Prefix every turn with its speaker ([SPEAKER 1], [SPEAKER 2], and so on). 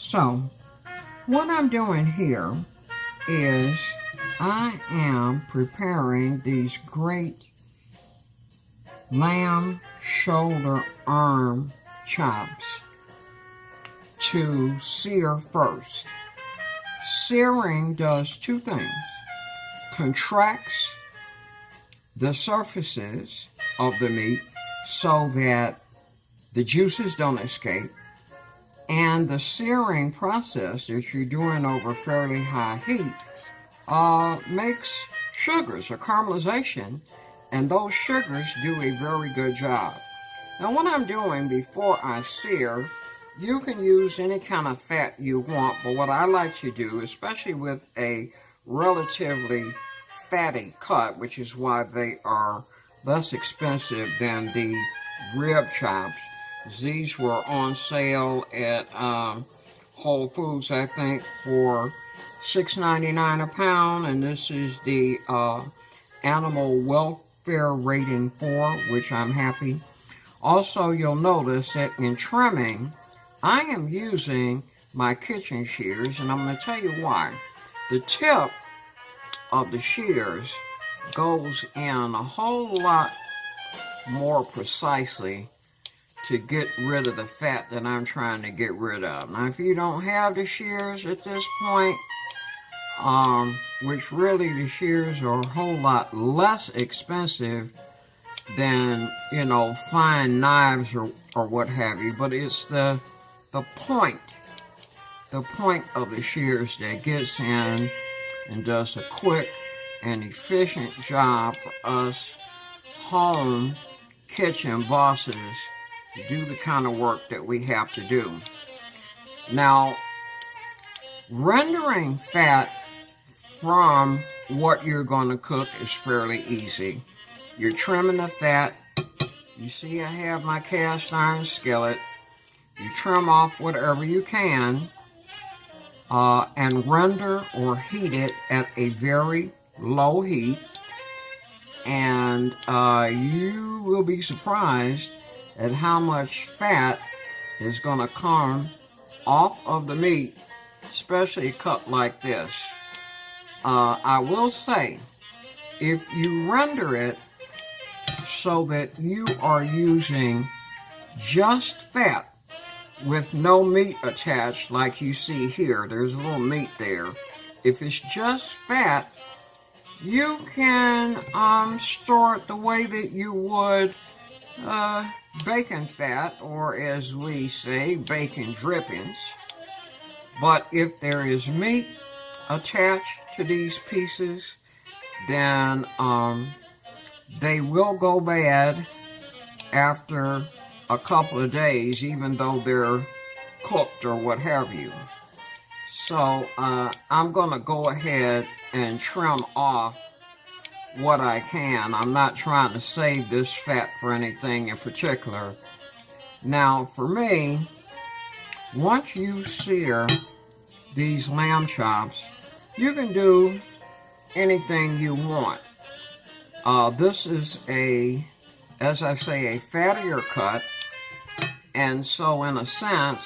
[SPEAKER 1] So, what I'm doing here is I am preparing these great lamb shoulder arm chops to sear first. Searing does two things. Contracts the surfaces of the meat so that the juices don't escape, and the searing process that you're doing over fairly high heat makes sugars or caramelization, and those sugars do a very good job. Now what I'm doing before I sear, you can use any kind of fat you want, but what I like to do, especially with a relatively fatty cut, which is why they are less expensive than the rib chops. These were on sale at Whole Foods, I think, for $6.99 a pound, and this is the animal welfare rating 4, which I'm happy. Also, you'll notice that in trimming, I am using my kitchen shears, and I'm going to tell you why. The tip of the shears goes in a whole lot more precisely to get rid of the fat that I'm trying to get rid of. Now, if you don't have the shears at this point, which really the shears are a whole lot less expensive than, you know, fine knives or what have you, but it's the point of the shears that gets in and does a quick and efficient job for us home kitchen bosses to do the kind of work that we have to do. Now, rendering fat from what you're going to cook is fairly easy. You're trimming the fat. You see I have my cast iron skillet. You trim off whatever you can and render or heat it at a very low heat, and you will be surprised at how much fat is going to come off of the meat, especially cut like this. I will say, if you render it so that you are using just fat with no meat attached, like you see here, there's a little meat there. If it's just fat, you can store it the way that you would bacon fat, or as we say, bacon drippings. But if there is meat attached to these pieces, then they will go bad after a couple of days, even though they're cooked or what have you. So I'm going to go ahead and trim off what I can. I'm not trying to save this fat for anything in particular. Now, for me, once you sear these lamb chops, you can do anything you want. This is as I say, a fattier cut, and so in a sense,